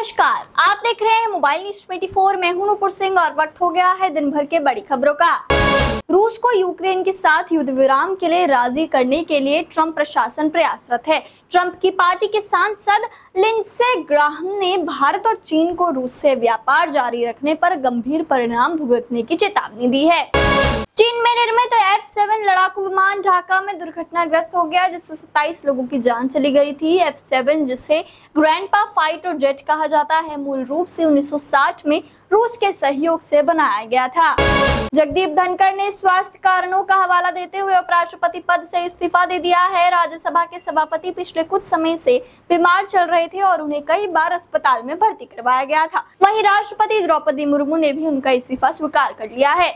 नमस्कार, आप देख रहे हैं मोबाइल न्यूज 24। मैं हूं नूपुर सिंह और वक्त हो गया है दिन भर के बड़ी खबरों का। रूस को यूक्रेन के साथ युद्ध विराम के लिए राजी करने के लिए ट्रंप प्रशासन प्रयासरत है। ट्रंप की पार्टी के सांसद लिंडसे ग्राहम ने भारत और चीन को रूस से व्यापार जारी रखने पर गंभीर परिणाम भुगतने की चेतावनी दी है। चीन में निर्मित F-7 लड़ाकू विमान ढाका में दुर्घटनाग्रस्त हो गया, जिससे 27 लोगों की जान चली गई थी। F-7, जिसे ग्रैंडपा फाइटर जेट कहा जाता है, मूल रूप से 1960 में रूस के सहयोग से बनाया गया था। जगदीप धनखड़ ने स्वास्थ्य कारणों का हवाला देते हुए उपराष्ट्रपति पद से इस्तीफा दे दिया है। राज्यसभा के सभापति पिछले कुछ समय से बीमार चल रहे थे और उन्हें कई बार अस्पताल में भर्ती करवाया गया था। वहीं राष्ट्रपति द्रौपदी मुर्मू ने भी उनका इस्तीफा स्वीकार कर लिया है।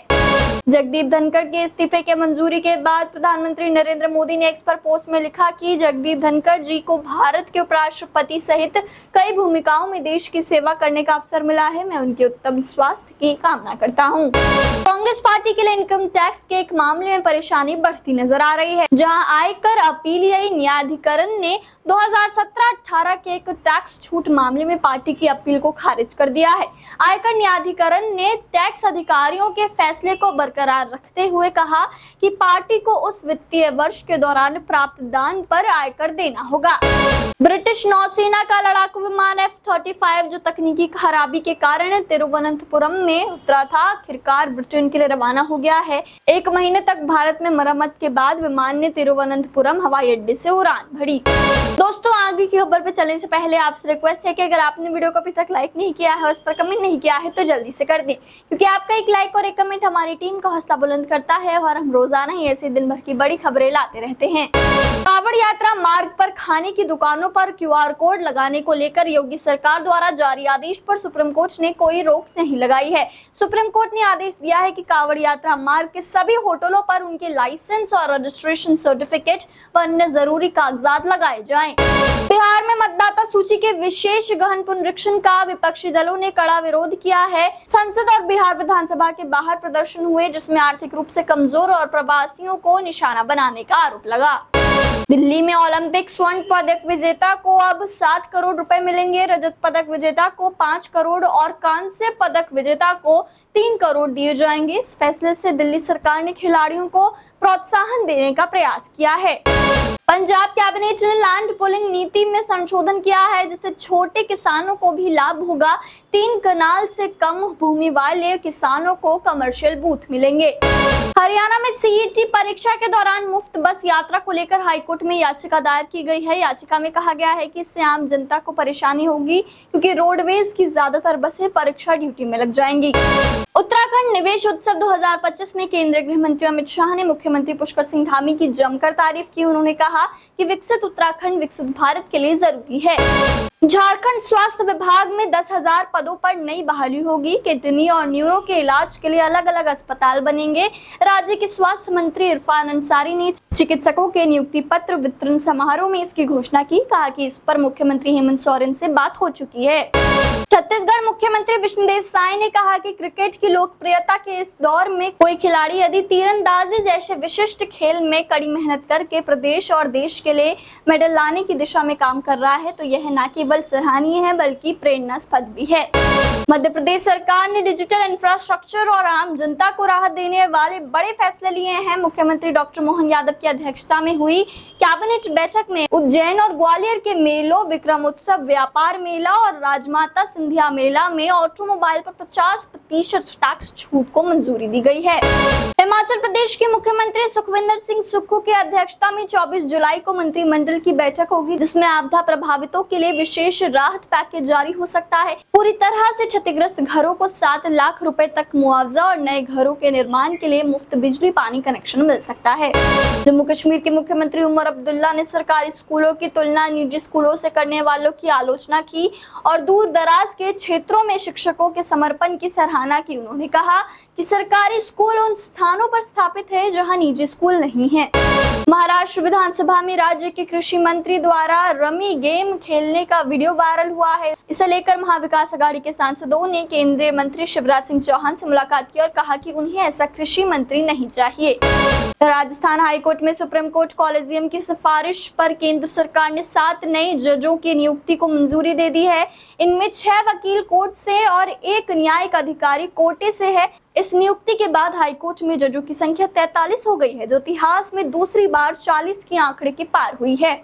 जगदीप धनखड़ के इस्तीफे के मंजूरी के बाद प्रधानमंत्री नरेंद्र मोदी ने एक्स पर पोस्ट में लिखा कि जगदीप धनखड़ जी को भारत के उपराष्ट्रपति सहित कई भूमिकाओं में देश की सेवा करने का अवसर मिला है। मैं उनके उत्तम स्वास्थ्य की कामना करता हूं। कांग्रेस पार्टी के लिए इनकम टैक्स के एक मामले में परेशानी बढ़ती नजर आ रही है, जहां आयकर अपीलीय न्यायाधिकरण ने 2017-18 के एक टैक्स छूट मामले में पार्टी की अपील को खारिज कर दिया है। आयकर न्यायाधिकरण ने टैक्स अधिकारियों के फैसले को बरकरार रखते हुए कहा कि पार्टी को उस वित्तीय वर्ष के दौरान प्राप्त दान पर आयकर देना होगा। ब्रिटिश नौसेना का लड़ाकू विमान F-35 जो तकनीकी खराबी के कारण तिरुवनंतपुरम में उतरा था, आखिरकार ब्रिटेन के लिए रवाना हो गया है। 1 महीने तक भारत में मरम्मत के बाद विमान ने तिरुवनंतपुरम हवाई अड्डे से उड़ान भरी। दोस्तों, आगे की खबर पे चलने से पहले आपसे रिक्वेस्ट है कि अगर आपने वीडियो को अभी तक लाइक नहीं किया है और उस पर कमेंट नहीं किया है तो जल्दी से कर दें, क्योंकि आपका एक लाइक और एक कमेंट हमारी टीम का हौसला बुलंद करता है और हम रोजाना ही ऐसे दिन भर की बड़ी खबरें लाते रहते हैं। कांवड़ यात्रा मार्ग पर खाने की दुकानों पर QR कोड लगाने को लेकर योगी सरकार द्वारा जारी आदेश पर सुप्रीम कोर्ट ने कोई रोक नहीं लगाई है। सुप्रीम कोर्ट ने आदेश दिया है कि कांवड़ यात्रा मार्ग के सभी होटलों पर उनके लाइसेंस और रजिस्ट्रेशन सर्टिफिकेट व अन्य जरूरी कागजात लगाए जाएं। बिहार में मतदाता सूची के विशेष गहन पुनरीक्षण का विपक्षी दलों ने कड़ा विरोध किया है। संसद और बिहार विधानसभा के बाहर प्रदर्शन हुए, जिसमें आर्थिक रूप से कमजोर और प्रवासियों को निशाना बनाने का आरोप लगा। दिल्ली में ओलंपिक स्वर्ण पदक विजेता को अब 7 करोड़ रुपए मिलेंगे। रजत पदक विजेता को 5 करोड़ और कांस्य पदक विजेता को 3 करोड़ दिए जाएंगे। इस फैसले से दिल्ली सरकार ने खिलाड़ियों को प्रोत्साहन देने का प्रयास किया है। पंजाब कैबिनेट ने लैंड पूलिंग नीति में संशोधन किया है, जिससे छोटे किसानों को भी लाभ होगा। 3 कनाल से कम भूमि वाले किसानों को कमर्शियल बूथ मिलेंगे। हरियाणा में CET परीक्षा के दौरान मुफ्त बस यात्रा को लेकर हाईकोर्ट में याचिका दायर की गई है। याचिका में कहा गया है कि इससे आम जनता को परेशानी होगी, क्योंकि रोडवेज की ज्यादातर बसें परीक्षा ड्यूटी में लग जाएंगी। उत्तराखंड निवेश उत्सव 2025 में केंद्रीय गृह मंत्री अमित शाह ने मुख्यमंत्री पुष्कर सिंह धामी की जमकर तारीफ की। उन्होंने कहा कि विकसित उत्तराखंड विकसित भारत के लिए जरूरी है। झारखंड स्वास्थ्य विभाग में 10,000 पदों पर नई बहाली होगी। किडनी और न्यूरो के इलाज के लिए अलग अलग अस्पताल बनेंगे। राज्य के स्वास्थ्य मंत्री इरफान अंसारी ने चिकित्सकों के नियुक्ति पत्र वितरण समारोह में इसकी घोषणा की। कहा कि इस पर मुख्यमंत्री हेमंत सोरेन से बात हो चुकी है। छत्तीसगढ़ मुख्यमंत्री विष्णुदेव साय ने कहा कि क्रिकेट की लोकप्रियता के इस दौर में कोई खिलाड़ी यदि तीरंदाजी जैसे विशिष्ट खेल में कड़ी मेहनत करके प्रदेश और देश के लिए मेडल लाने की दिशा में काम कर रहा है तो यह न केवल सराहनीय है बल्कि प्रेरणास्पद भी है। मध्य प्रदेश सरकार ने डिजिटल इंफ्रास्ट्रक्चर और आम जनता को राहत देने वाले बड़े फैसले लिए हैं। मुख्यमंत्री डॉक्टर मोहन यादव की अध्यक्षता में हुई कैबिनेट बैठक में उज्जैन और ग्वालियर के मेलों, विक्रम उत्सव व्यापार मेला और राजमाता सिंधिया मेला में ऑटोमोबाइल पर 50% टैक्स छूट को मंजूरी दी गई है। हिमाचल प्रदेश के मुख्यमंत्री सुखविंदर सिंह सुक्खू की अध्यक्षता में 24 जुलाई को मंत्रिमंडल की बैठक होगी, जिसमें आपदा प्रभावितों के लिए विशेष राहत पैकेज जारी हो सकता है। पूरी तरह से क्षतिग्रस्त घरों को 7 लाख रुपए तक मुआवजा और नए घरों के निर्माण के लिए मुफ्त बिजली पानी कनेक्शन मिल सकता है। जम्मू कश्मीर के मुख्यमंत्री उमर अब्दुल्ला ने सरकारी स्कूलों की तुलना निजी स्कूलों से करने वालों की आलोचना की और दूर दराज के क्षेत्रों में शिक्षकों के समर्पण की सराहना की। उन्होंने कहा कि सरकारी स्कूल उन स्थान स्थानों पर स्थापित है जहां निजी स्कूल नहीं है। महाराष्ट्र विधानसभा में राज्य के कृषि मंत्री द्वारा रमी गेम खेलने का वीडियो वायरल हुआ है। इसे लेकर महाविकास आघाड़ी के सांसदों ने केंद्रीय मंत्री शिवराज सिंह चौहान से मुलाकात की और कहा कि उन्हें ऐसा कृषि मंत्री नहीं चाहिए। राजस्थान हाईकोर्ट में सुप्रीम कोर्ट कॉलेजियम की सिफारिश पर केंद्र सरकार ने 7 नए जजों की नियुक्ति को मंजूरी दे दी है। इनमें 6 वकील कोर्ट से और 1 न्यायिक अधिकारी कोटे से है। इस नियुक्ति के बाद हाईकोर्ट में जजों की संख्या 43 हो गई है, जो इतिहास में दूसरी बार 40 के आंकड़े के पार हुई है।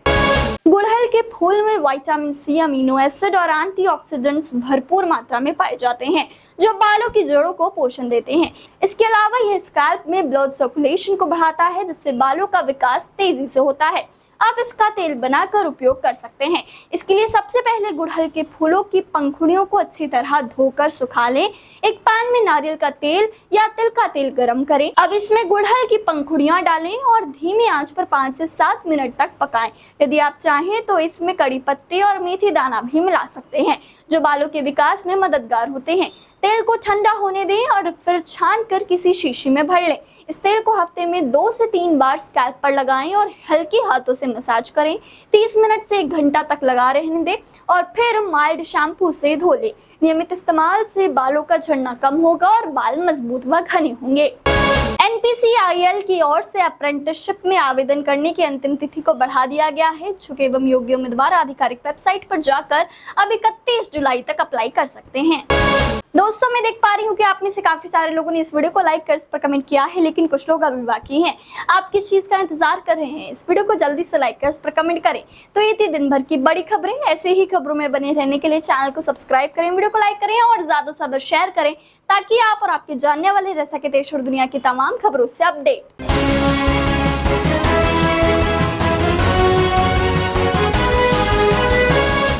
गुड़हल के फूल में विटामिन सी, अमीनो एसिड और एंटीऑक्सीडेंट्स भरपूर मात्रा में पाए जाते हैं, जो बालों की जड़ों को पोषण देते हैं। इसके अलावा यह स्कैल्प में ब्लड सर्कुलेशन को बढ़ाता है, जिससे बालों का विकास तेजी से होता है। आप इसका तेल बनाकर उपयोग कर सकते हैं। इसके लिए सबसे पहले गुड़हल के फूलों की पंखुड़ियों को अच्छी तरह धोकर सुखा लें। एक पैन में नारियल का तेल या तिल का तेल गरम करें। अब इसमें गुड़हल की पंखुड़ियां डालें और धीमी आंच पर 5 से 7 मिनट तक पकाएं। यदि आप चाहें तो इसमें कड़ी पत्ते और मेथी दाना भी मिला सकते हैं, जो बालों के विकास में मददगार होते हैं। तेल को ठंडा होने दें और फिर छान कर किसी शीशी में भर लें। इस तेल को हफ्ते में 2 से 3 बार स्कैल्प पर लगाएं और हल्के हाथों से मसाज करें। 30 मिनट से 1 घंटा तक लगा रहने दें और फिर माइल्ड शैम्पू से धो लें। नियमित इस्तेमाल से बालों का झड़ना कम होगा और बाल मजबूत व घने होंगे। NPCIL की ओर से अप्रेंटिसशिप में आवेदन करने की अंतिम तिथि को बढ़ा दिया गया है। इच्छुक एवं योग्य उम्मीदवार आधिकारिक वेबसाइट पर जाकर अब 31 जुलाई तक अप्लाई कर सकते हैं। दोस्तों, मैं देख पा रही हूँ कि आप में से काफी सारे लोगों ने इस वीडियो को लाइक कर इस पर कमेंट किया है, लेकिन कुछ लोग अभी बाकी हैं। आप किस चीज का इंतजार कर रहे हैं? इस वीडियो को जल्दी से लाइक कर इस पर कमेंट करें। तो ये थी दिन भर की बड़ी खबरें। ऐसे ही खबरों में बने रहने के लिए चैनल को सब्सक्राइब करें, वीडियो को लाइक करें और ज्यादा से ज्यादा शेयर करें, ताकि आप और आपके जानने वाले रह सके देश और दुनिया की तमाम खबरों से अपडेट।